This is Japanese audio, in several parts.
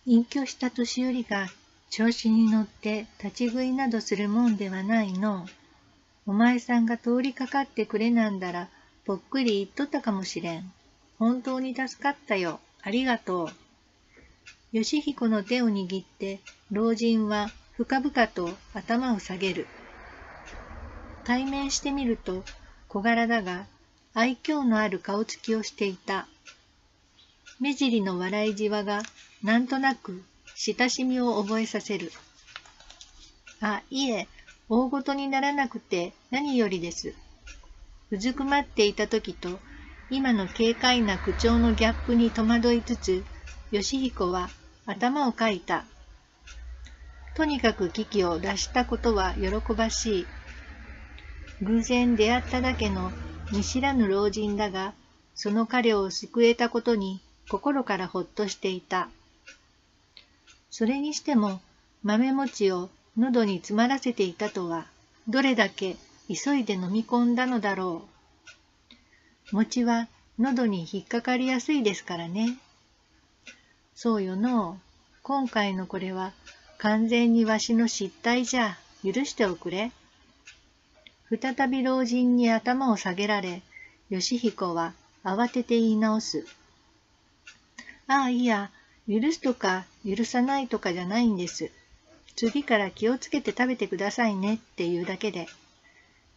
隠居した年寄りが調子に乗って立ち食いなどするもんではないの。お前さんが通りかかってくれなんだら、ぽっくり言っとったかもしれん。本当に助かったよ。ありがとう。義彦の手を握って、老人は深々と頭を下げる。対面してみると、小柄だが、愛嬌のある顔つきをしていた。目尻の笑いじわが、なんとなく親しみを覚えさせる。あ、いえ、大ごとにならなくて何よりです。うずくまっていた時と、今の軽快な口調のギャップに戸惑いつつ、義彦は頭をかいた。とにかく危機を脱したことは喜ばしい。偶然出会っただけの見知らぬ老人だが、その彼を救えたことに心からほっとしていた。それにしても豆餅を喉に詰まらせていたとは、どれだけ急いで飲み込んだのだろう。餅は喉に引っかかりやすいですからね。そうよのう。今回のこれは完全にわしの失態じゃ。許しておくれ。再び老人に頭を下げられ、義彦は慌てて言い直す。ああ、いや、許すとか許さないとかじゃないんです。次から気をつけて食べてくださいねっていうだけで。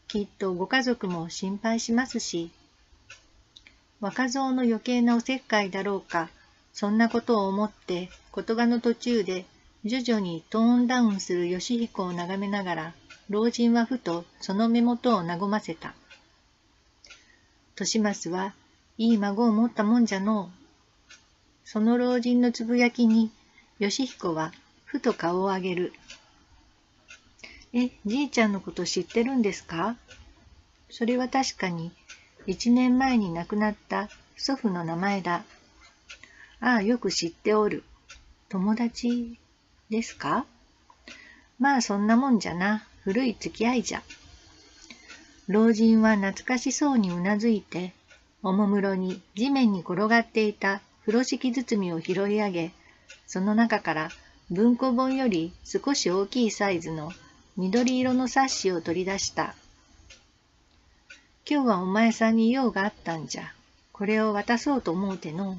きっとご家族も心配しますし。若造の余計なおせっかいだろうか、そんなことを思って言葉の途中で徐々にトーンダウンする義彦を眺めながら、老人はふとその目元を和ませた。利増はいい孫を持ったもんじゃのう。その老人のつぶやきに、義彦はふと顔を上げる。じいちゃんのこと知ってるんですか？それは確かに1年前に亡くなった祖父の名前だ。ああ、よく知っておる。友達ですか？まあそんなもんじゃな。古い付き合いじゃ。老人は懐かしそうにうなずいて、おもむろに地面に転がっていた風呂敷包みを拾い上げ、その中から文庫本より少し大きいサイズの緑色の冊子を取り出した。今日はお前さんに用があったんじゃ。これを渡そうと思うての。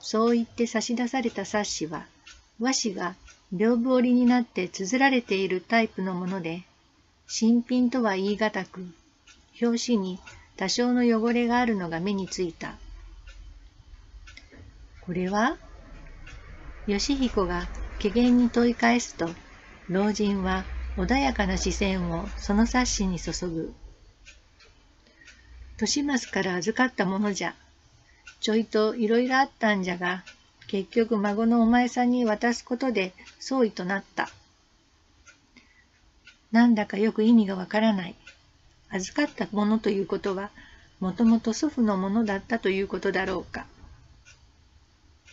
そう言って差し出された冊子は、和紙が屏風折りになって綴られているタイプのもので、新品とは言い難く、表紙に多少の汚れがあるのが目についた。これは？義彦が怪訝に問い返すと、老人は穏やかな視線をその冊子に注ぐ。利増から預かったものじゃ。ちょいといろいろあったんじゃが、結局孫のお前さんに渡すことで相違となった。なんだかよく意味がわからない。預かったものということは、もともと祖父のものだったということだろうか。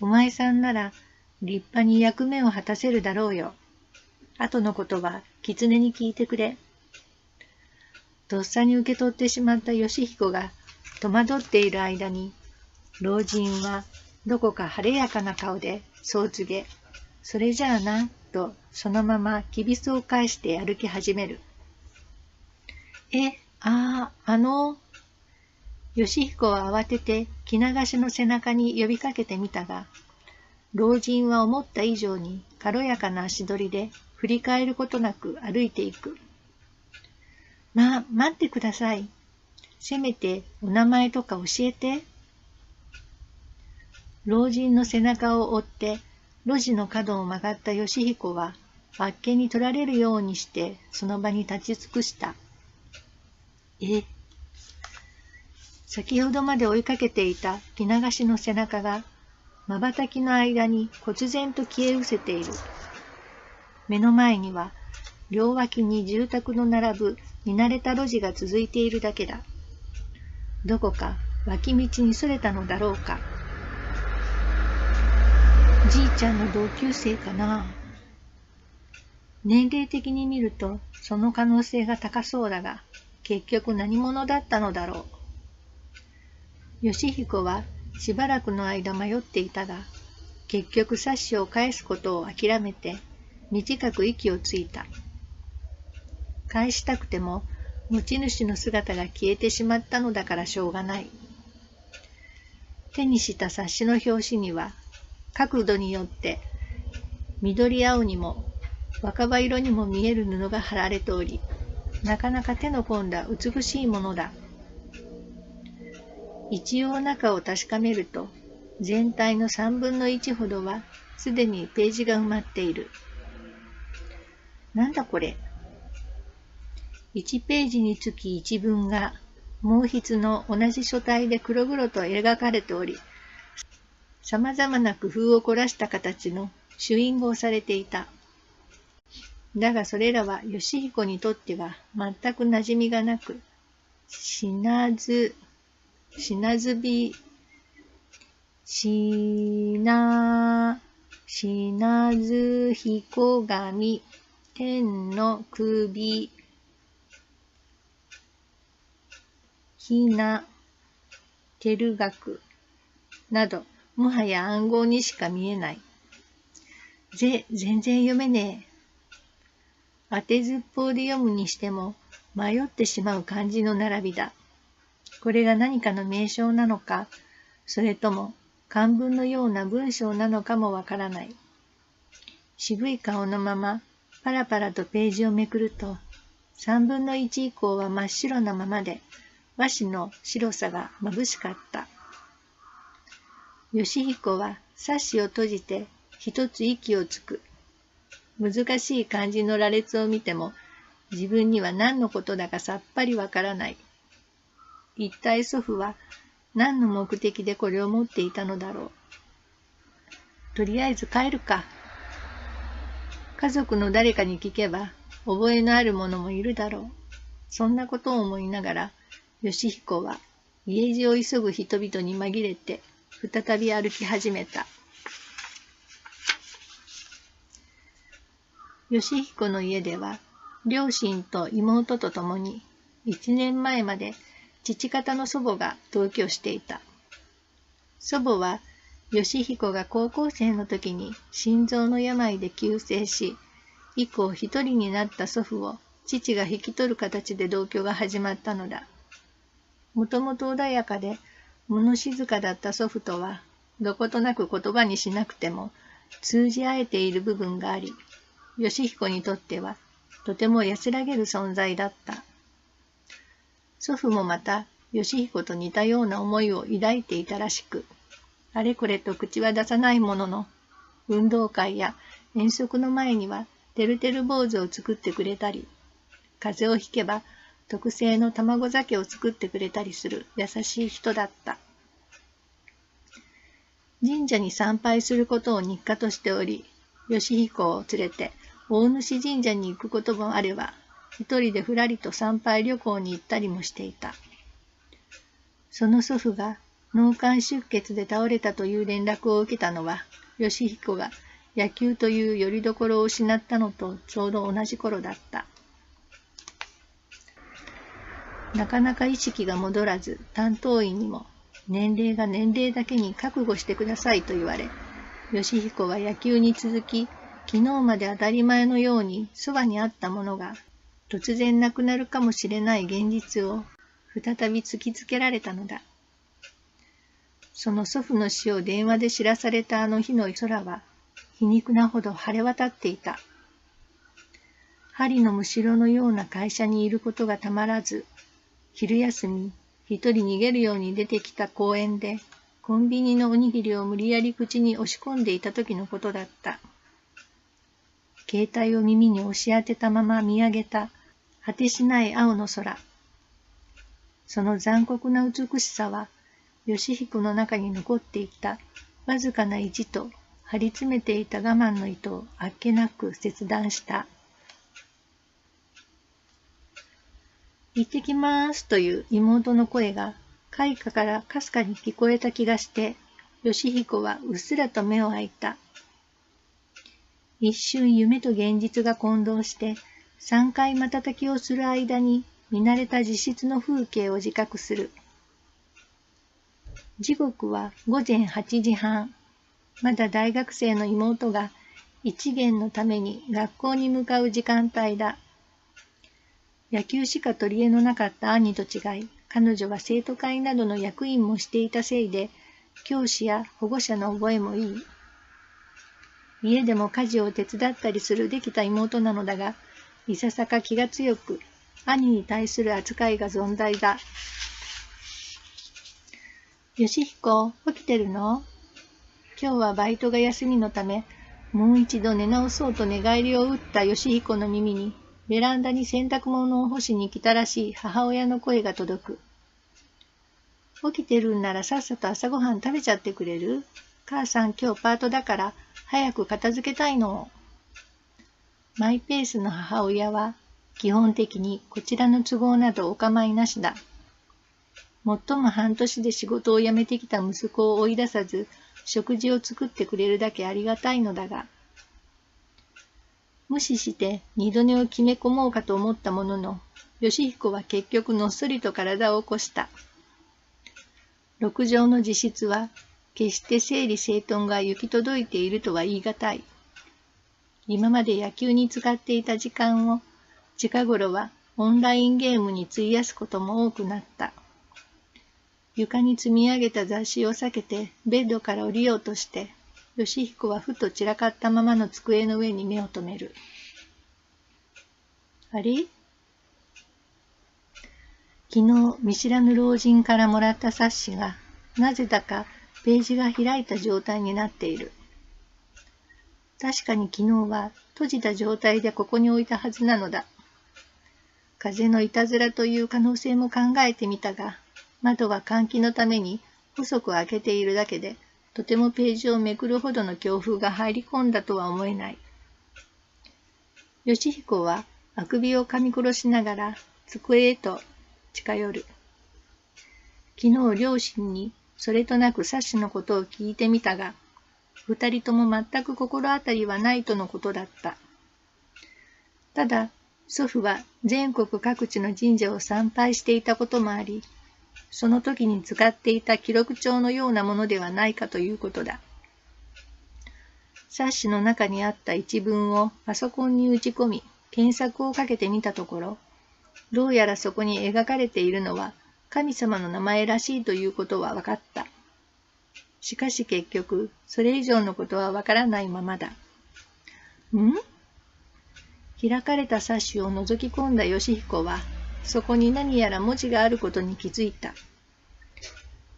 お前さんなら立派に役目を果たせるだろうよ。後のことは狐に聞いてくれ。とっさに受け取ってしまった義彦が戸惑っている間に、老人はどこか晴れやかな顔でそう告げ、それじゃあな、とそのままきびすを返して歩き始める。義彦は慌てて着流しの背中に呼びかけてみたが、老人は思った以上に軽やかな足取りで振り返ることなく歩いていく。待ってください。せめてお名前とか教えて。老人の背中を追って路地の角を曲がった義彦は、あっけに取られるようにしてその場に立ち尽くした。先ほどまで追いかけていた着流しの背中が、瞬きの間に忽然と消え失せている。目の前には、両脇に住宅の並ぶ見慣れた路地が続いているだけだ。どこか脇道にそれたのだろうか。じいちゃんの同級生かな。年齢的に見るとその可能性が高そうだが、結局何者だったのだろう。義彦はしばらくの間迷っていたが、結局冊子を返すことを諦めて、短く息をついた。返したくても、持ち主の姿が消えてしまったのだからしょうがない。手にした冊子の表紙には、角度によって緑青にも若葉色にも見える布が貼られており、なかなか手の込んだ美しいものだ。一応中を確かめると、全体の3分の1ほどはすでにページが埋まっている。なんだこれ。1ページにつき1文が毛筆の同じ書体で黒々と描かれており、さまざまな工夫を凝らした形の朱印が押されていた。だがそれらは義彦にとっては全く馴染みがなく、品津彦神、天の首、ひな、照学など、もはや暗号にしか見えない。全然読めねえ。当てずっぽうで読むにしても迷ってしまう漢字の並びだ。これが何かの名称なのか、それとも漢文のような文章なのかもわからない。渋い顔のままパラパラとページをめくると、3分の1以降は真っ白なままで、和紙の白さが眩しかった。義彦は冊子を閉じて一つ息をつく。難しい漢字の羅列を見ても、自分には何のことだかさっぱりわからない。一体祖父は何の目的でこれを持っていたのだろう。とりあえず帰るか。家族の誰かに聞けば、覚えのある者もいるだろう。そんなことを思いながら、義彦は家路を急ぐ人々に紛れて、再び歩き始めた。義彦の家では、両親と妹と共に、1年前まで父方の祖母が同居していた。祖母は、義彦が高校生の時に心臓の病で急逝し、以降一人になった祖父を父が引き取る形で同居が始まったのだ。もともと穏やかで物静かだった祖父とは、どことなく言葉にしなくても通じ合えている部分があり、義彦にとってはとても安らげる存在だった。祖父もまた義彦と似たような思いを抱いていたらしく、あれこれと口は出さないものの、運動会や遠足の前にはてるてる坊主を作ってくれたり、風邪をひけば特製の卵酒を作ってくれたりする優しい人だった。神社に参拝することを日課としており、義彦を連れて大主神社に行くこともあれば、一人でふらりと参拝旅行に行ったりもしていた。その祖父が脳幹出血で倒れたという連絡を受けたのは、義彦が野球という拠り所を失ったのとちょうど同じ頃だった。なかなか意識が戻らず、担当医にも年齢が年齢だけに覚悟してくださいと言われ、義彦は野球に続き、昨日まで当たり前のようにそばにあったものが、突然なくなるかもしれない現実を再び突きつけられたのだ。その祖父の死を電話で知らされたあの日の空は、皮肉なほど晴れ渡っていた。針のむしろのような会社にいることがたまらず、昼休み、一人逃げるように出てきた公園で、コンビニのおにぎりを無理やり口に押し込んでいた時のことだった。携帯を耳に押し当てたまま見上げた、果てしない青の空。その残酷な美しさは、義彦の中に残っていたわずかな意地と張り詰めていた我慢の糸をあっけなく切断した。行ってきますという妹の声が開花からかすかに聞こえた気がして、義彦はうっすらと目を開いた。一瞬夢と現実が混同して、3回瞬きをする間に見慣れた自室の風景を自覚する。時刻は午前8時半。まだ大学生の妹が一元のために学校に向かう時間帯だ。野球しか取り柄のなかった兄と違い、彼女は生徒会などの役員もしていたせいで、教師や保護者の覚えもいい。家でも家事を手伝ったりするできた妹なのだが、いささか気が強く、兄に対する扱いが存在だ。よしひこ、起きてるの？今日はバイトが休みのため、もう一度寝直そうと寝返りを打ったよしひこの耳に、ベランダに洗濯物を干しに来たらしい母親の声が届く。起きてるんならさっさと朝ごはん食べちゃってくれる？母さん今日パートだから早く片付けたいの。マイペースの母親は基本的にこちらの都合などお構いなしだ。もっとも半年で仕事を辞めてきた息子を追い出さず、食事を作ってくれるだけありがたいのだが、無視して二度寝を決め込もうかと思ったものの、よしひこは結局のっそりと体を起こした。6畳の自室は、決して整理整頓が行き届いているとは言い難い。今まで野球に使っていた時間を、近頃はオンラインゲームに費やすことも多くなった。床に積み上げた雑誌を避けてベッドから降りようとして、よしひこはふと散らかったままの机の上に目を留める。あれ？昨日見知らぬ老人からもらった冊子が、なぜだかページが開いた状態になっている。確かに昨日は閉じた状態でここに置いたはずなのだ。風のいたずらという可能性も考えてみたが、窓は換気のために細く開けているだけで、とてもページをめくるほどの強風が入り込んだとは思えない。よしひこはあくびをかみ殺しながら机へと近寄る。昨日両親にそれとなく冊子のことを聞いてみたが、二人とも全く心当たりはないとのことだった。ただ、祖父は全国各地の神社を参拝していたこともあり、その時に使っていた記録帳のようなものではないかということだ。冊子の中にあった一文をパソコンに打ち込み、検索をかけてみたところ、どうやらそこに描かれているのは神様の名前らしいということは分かった。しかし結局、それ以上のことは分からないままだ。開かれた冊子を覗き込んだよしひこは、そこに何やら文字があることに気づいた。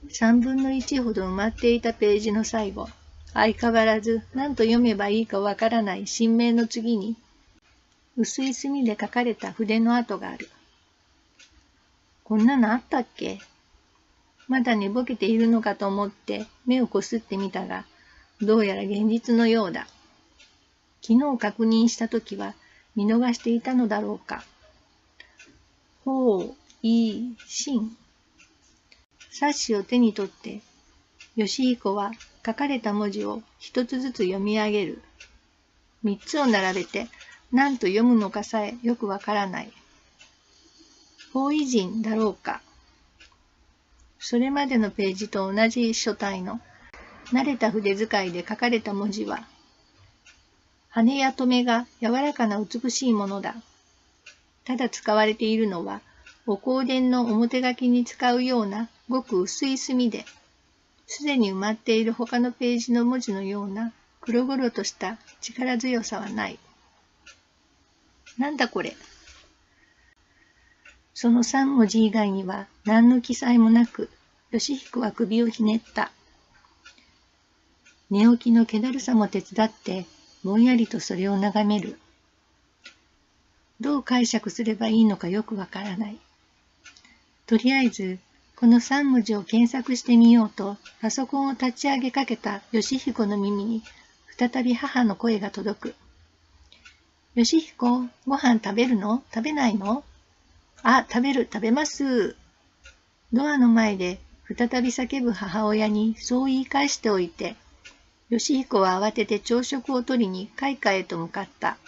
3分の1ほど埋まっていたページの最後、相変わらず何と読めばいいかわからない新名の次に、薄い墨で書かれた筆の跡がある。こんなのあったっけ？まだ寝ぼけているのかと思って目をこすってみたが、どうやら現実のようだ。昨日確認したときは見逃していたのだろうか。ほういいしん。冊子を手に取って、よしひこは書かれた文字を一つずつ読み上げる。三つを並べて何と読むのかさえよくわからない。方位人だろうか。それまでのページと同じ書体の慣れた筆使いで書かれた文字は、羽や留めが柔らかな美しいものだ。ただ使われているのは、お香典の表書きに使うようなごく薄い墨で、すでに埋まっている他のページの文字のような黒々とした力強さはない。なんだこれ。その3文字以外には何の記載もなく、よしひこは首をひねった。寝起きの気だるさも手伝って、ぼんやりとそれを眺める。どう解釈すればいいのかよくわからない。とりあえず、この3文字を検索してみようと、パソコンを立ち上げかけたよしひこの耳に、再び母の声が届く。よしひこ、ご飯食べるの？食べないの？あ、食べます。ドアの前で再び叫ぶ母親にそう言い返しておいて、よしひこは慌てて朝食を取りに階下へと向かった。